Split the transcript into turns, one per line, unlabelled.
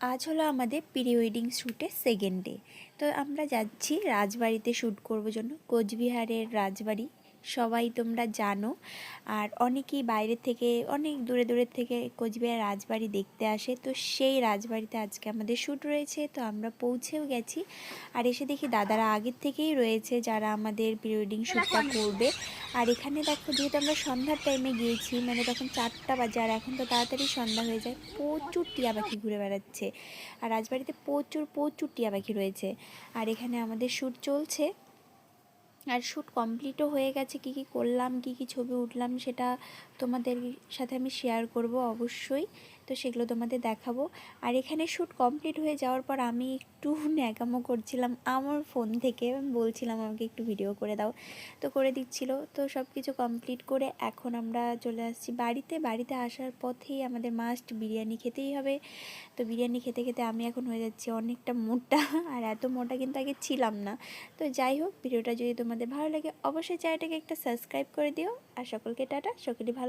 আজ হলো আমাদের প্রি ওয়েডিং শ্যুটের সেকেন্ড ডে। তো আমরা যাচ্ছি রাজবাড়িতে শ্যুট করবো জন্য, কোচবিহারের রাজবাড়ি সবাই তোমরা জানো। আর অনেকেই বাইরের থেকে, অনেক দূরে দূরের থেকে কোচবিহার রাজবাড়ি দেখতে আসে। তো সেই রাজবাড়িতে আজকে আমাদের শ্যুট রয়েছে। তো আমরা পৌঁছেও গেছি, আর এসে দেখি দাদারা আগের থেকেই রয়েছে যারা আমাদের প্রি ওয়েডিং শ্যুটটা করবে। আর এখানে দেখো, যেহেতু আমরা সন্ধ্যার টাইমে গিয়েছি, মানে তখন 4টা বাজে, আর এখন তো তাড়াতাড়ি সন্ধ্যা হয়ে যায়, প্রচুর টিয়া পাখি ঘুরে বেড়াচ্ছে। আর রাজবাড়িতে প্রচুর প্রচুর টিয়া পাখি রয়েছে। আর এখানে আমাদের শ্যুট চলছে, আর শ্যুট কমপ্লিটও হয়ে গেছে। কী কী করলাম, কী কী ছবি উঠলাম, সেটা তোমাদের সাথে আমি শেয়ার করব অবশ্যই। তো সেগুলো তোমাদের দেখাবো। আর এখানে শ্যুট কমপ্লিট হয়ে যাওয়ার পর আমি একটু ন্যাকামো করছিলাম আমার ফোন থেকে, বলছিলাম আমাকে একটু ভিডিও করে দাও, তো করে দিচ্ছিল। তো সব কিছু কমপ্লিট করে এখন আমরা চলে আসছি বাড়িতে। বাড়িতে আসার পথেই আমাদের মাস্ট বিরিয়ানি খেতেই হবে। তো বিরিয়ানি খেতে খেতে আমি এখন হয়ে যাচ্ছি অনেকটা মোটা, আর এত মোটা কিন্তু আগে ছিলাম না। তো যাই হোক, ভিডিওটা যদি তোমাদের ভালো লাগে অবশ্যই চ্যানেলটাকে একটা সাবস্ক্রাইব করে দিও। আর সকলকে টাটা, সকলেই ভালো।